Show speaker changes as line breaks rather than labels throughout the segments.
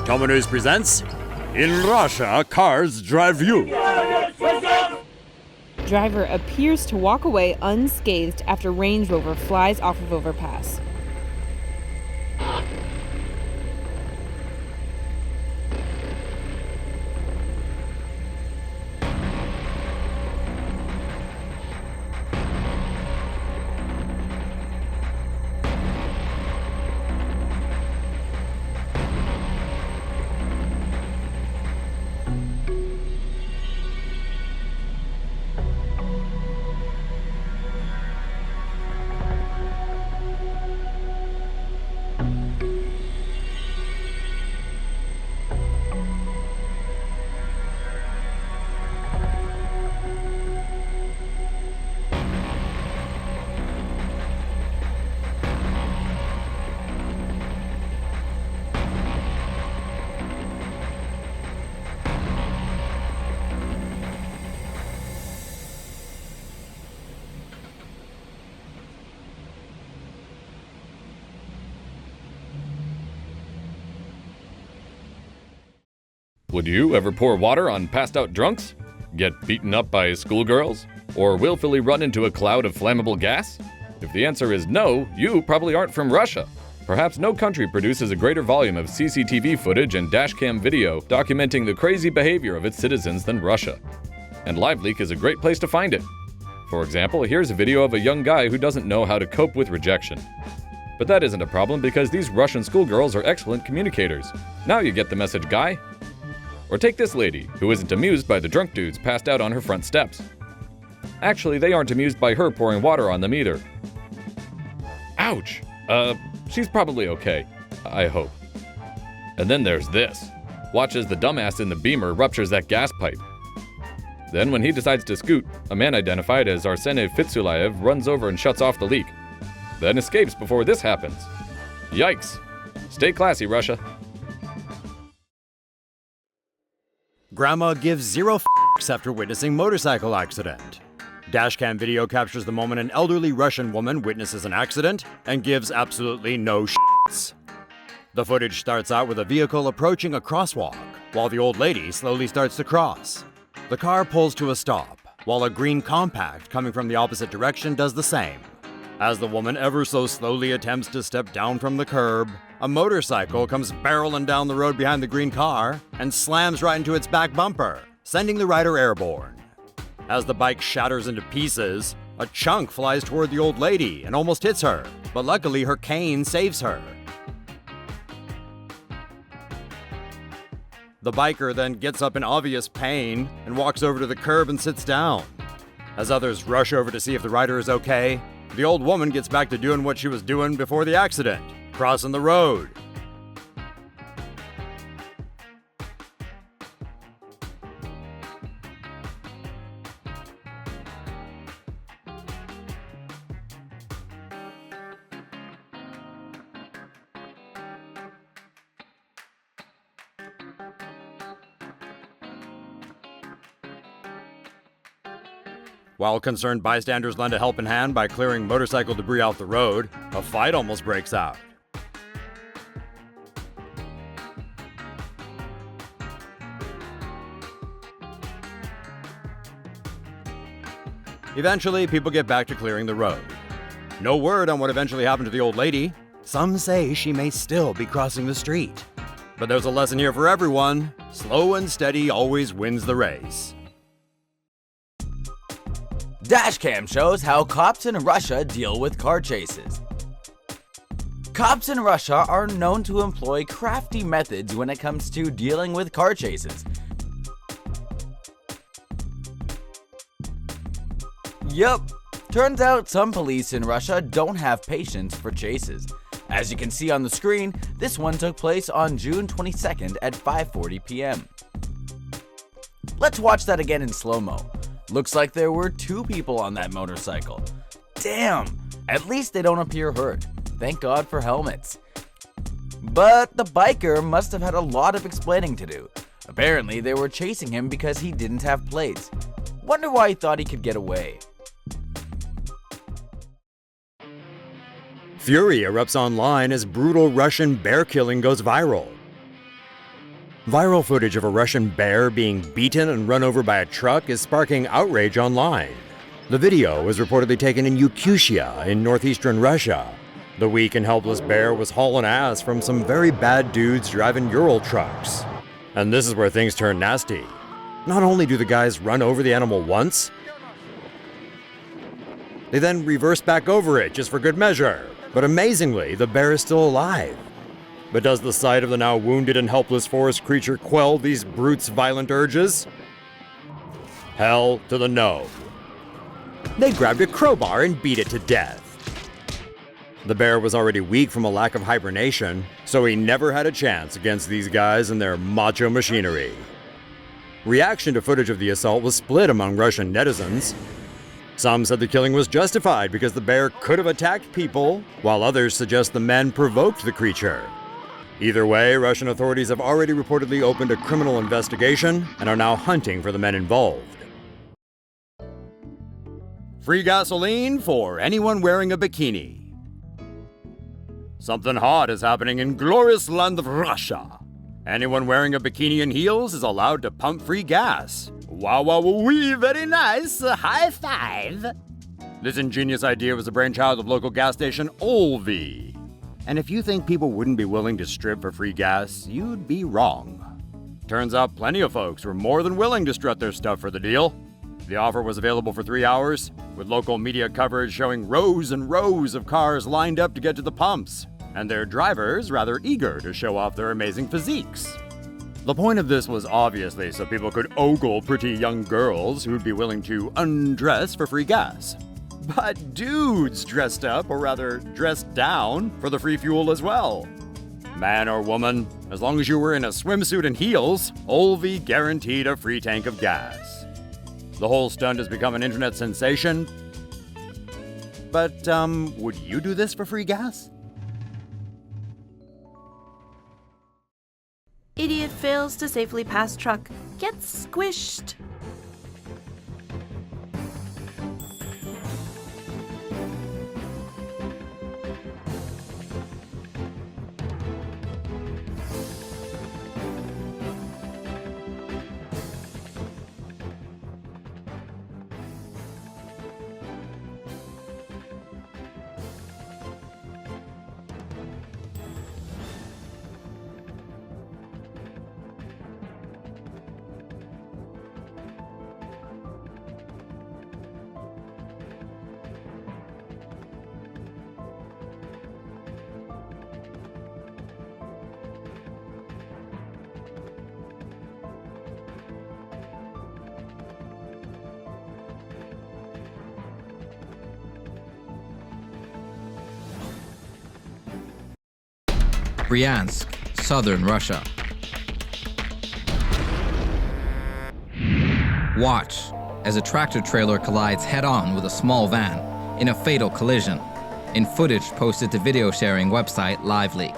TomoNews presents In Russia, Cars Drive You.
Driver appears to walk away unscathed after Range Rover flies off of overpass.
Would you ever pour water on passed out drunks? Get beaten up by schoolgirls? Or willfully run into a cloud of flammable gas? If the answer is no, you probably aren't from Russia. Perhaps no country produces a greater volume of CCTV footage and dashcam video documenting the crazy behavior of its citizens than Russia. And LiveLeak is a great place to find it. For example, here's a video of a young guy who doesn't know how to cope with rejection. But that isn't a problem because these Russian schoolgirls are excellent communicators. Now you get the message, guy. Or take this lady, who isn't amused by the drunk dudes passed out on her front steps. Actually, they aren't amused by her pouring water on them either. Ouch! She's probably okay. I hope. And then there's this. Watch as the dumbass in the Beamer ruptures that gas pipe. Then when he decides to scoot, a man identified as Arseny Fitsulayev runs over and shuts off the leak. Then escapes before this happens. Yikes! Stay classy, Russia.
Grandma gives zero f***s after witnessing motorcycle accident. Dashcam video captures the moment an elderly Russian woman witnesses an accident and gives absolutely no shits. The footage starts out with a vehicle approaching a crosswalk, while the old lady slowly starts to cross. The car pulls to a stop, while a green compact coming from the opposite direction does the same. As the woman ever so slowly attempts to step down from the curb, a motorcycle comes barreling down the road behind the green car and slams right into its back bumper, sending the rider airborne. As the bike shatters into pieces, a chunk flies toward the old lady and almost hits her, but luckily her cane saves her. The biker then gets up in obvious pain and walks over to the curb and sits down. As others rush over to see if the rider is okay, the old woman gets back to doing what she was doing before the accident, crossing the road. While concerned bystanders lend a helping hand by clearing motorcycle debris off the road, a fight almost breaks out. Eventually, people get back to clearing the road. No word on what eventually happened to the old lady. Some say she may still be crossing the street. But there's a lesson here for everyone. Slow and steady always wins the race.
Dashcam shows how cops in Russia deal with car chases. Cops in Russia are known to employ crafty methods when it comes to dealing with car chases. Yup, turns out some police in Russia don't have patience for chases. As you can see on the screen, this one took place on June 22nd at 5:40 p.m. Let's watch that again in slow-mo. Looks like there were 2 people on that motorcycle. Damn, at least they don't appear hurt. Thank God for helmets. But the biker must have had a lot of explaining to do. Apparently they were chasing him because he didn't have plates. Wonder why he thought he could get away.
Fury erupts online as brutal Russian bear killing goes viral. Viral footage of a Russian bear being beaten and run over by a truck is sparking outrage online. The video was reportedly taken in Yakutia in northeastern Russia. The weak and helpless bear was hauling ass from some very bad dudes driving Ural trucks. And this is where things turn nasty. Not only do the guys run over the animal once, they then reverse back over it just for good measure. But amazingly, the bear is still alive. But does the sight of the now wounded and helpless forest creature quell these brutes' violent urges? Hell to the no. They grabbed a crowbar and beat it to death. The bear was already weak from a lack of hibernation, so he never had a chance against these guys and their macho machinery. Reaction to footage of the assault was split among Russian netizens. Some said the killing was justified because the bear could have attacked people, while others suggest the men provoked the creature. Either way, Russian authorities have already reportedly opened a criminal investigation and are now hunting for the men involved. Free gasoline for anyone wearing a bikini. Something hot is happening in glorious land of Russia. Anyone wearing a bikini and heels is allowed to pump free gas. Wow, wow, wee, very nice. High five. This ingenious idea was the brainchild of local gas station Olvi. And if you think people wouldn't be willing to strip for free gas, you'd be wrong. Turns out plenty of folks were more than willing to strut their stuff for the deal. The offer was available for 3 hours, with local media coverage showing rows and rows of cars lined up to get to the pumps, and their drivers rather eager to show off their amazing physiques. The point of this was obviously so people could ogle pretty young girls who'd be willing to undress for free gas. But dudes dressed up, or rather dressed down, for the free fuel as well. Man or woman, as long as you were in a swimsuit and heels, Olvi guaranteed a free tank of gas. The whole stunt has become an internet sensation. But, would you do this for free gas?
Idiot fails to safely pass truck. Gets squished.
Bryansk, southern Russia. Watch as a tractor trailer collides head-on with a small van in a fatal collision, in footage posted to video sharing website LiveLeak.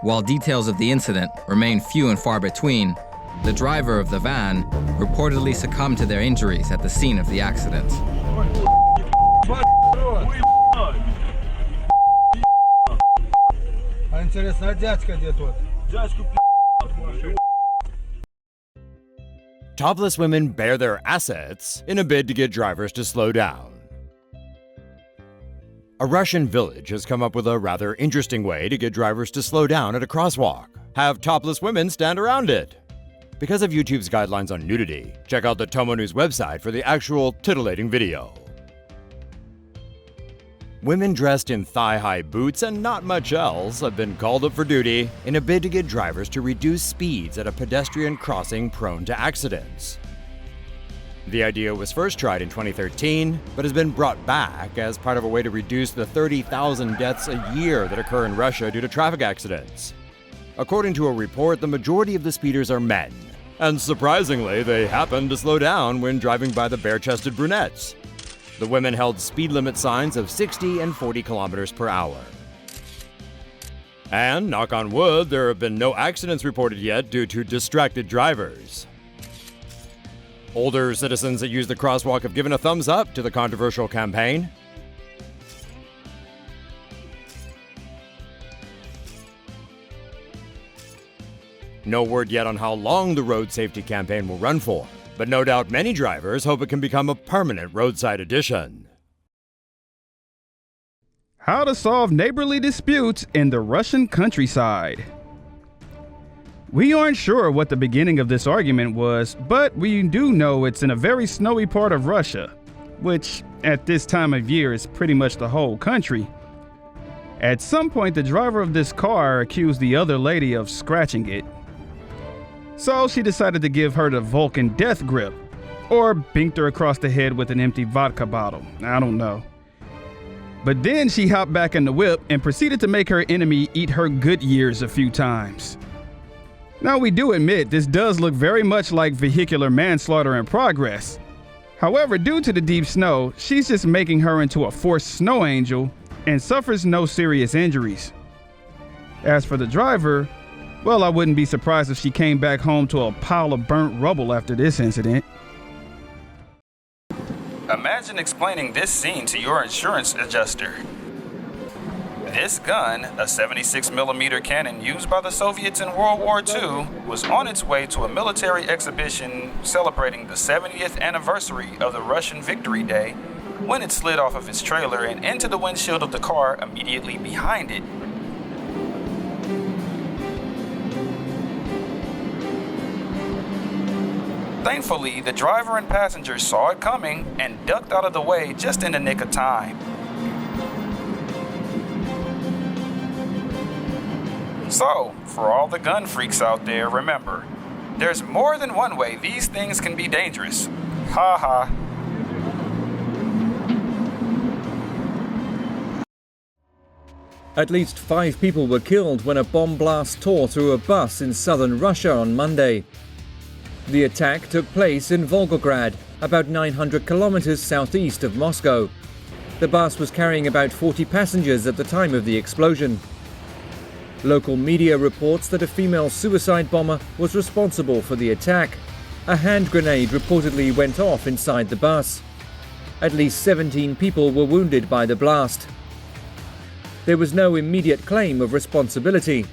While details of the incident remain few and far between, the driver of the van reportedly succumbed to their injuries at the scene of the accident.
Topless women bare their assets in a bid to get drivers to slow down. A Russian village has come up with a rather interesting way to get drivers to slow down at a crosswalk. Have topless women stand around it. Because of YouTube's guidelines on nudity, check out the TomoNews website for the actual titillating video. Women dressed in thigh-high boots and not much else have been called up for duty in a bid to get drivers to reduce speeds at a pedestrian crossing prone to accidents. The idea was first tried in 2013, but has been brought back as part of a way to reduce the 30,000 deaths a year that occur in Russia due to traffic accidents. According to a report, the majority of the speeders are men, and surprisingly, they happen to slow down when driving by the bare-chested brunettes. The women held speed limit signs of 60 and 40 kilometers per hour. And, knock on wood, there have been no accidents reported yet due to distracted drivers. Older citizens that use the crosswalk have given a thumbs up to the controversial campaign. No word yet on how long the road safety campaign will run for, but no doubt many drivers hope it can become a permanent roadside addition.
How to solve neighborly disputes in the Russian countryside. We aren't sure what the beginning of this argument was, but we do know it's in a very snowy part of Russia, which at this time of year is pretty much the whole country. At some point, the driver of this car accused the other lady of scratching it. So she decided to give her the Vulcan death grip, or binked her across the head with an empty vodka bottle. I don't know. But then she hopped back in the whip and proceeded to make her enemy eat her good years a few times. Now, we do admit this does look very much like vehicular manslaughter in progress. However, due to the deep snow, she's just making her into a forced snow angel and suffers no serious injuries. As for the driver, well, I wouldn't be surprised if she came back home to a pile of burnt rubble after this incident.
Imagine explaining this scene to your insurance adjuster. This gun, a 76mm cannon used by the Soviets in World War II, was on its way to a military exhibition celebrating the 70th anniversary of the Russian Victory Day when it slid off of its trailer and into the windshield of the car immediately behind it. Thankfully, the driver and passengers saw it coming and ducked out of the way just in the nick of time. So, for all the gun freaks out there, remember, there's more than one way these things can be dangerous. Ha ha.
At least 5 people were killed when a bomb blast tore through a bus in southern Russia on Monday. The attack took place in Volgograd, about 900 kilometers southeast of Moscow. The bus was carrying about 40 passengers at the time of the explosion. Local media reports that a female suicide bomber was responsible for the attack. A hand grenade reportedly went off inside the bus. At least 17 people were wounded by the blast. There was no immediate claim of responsibility.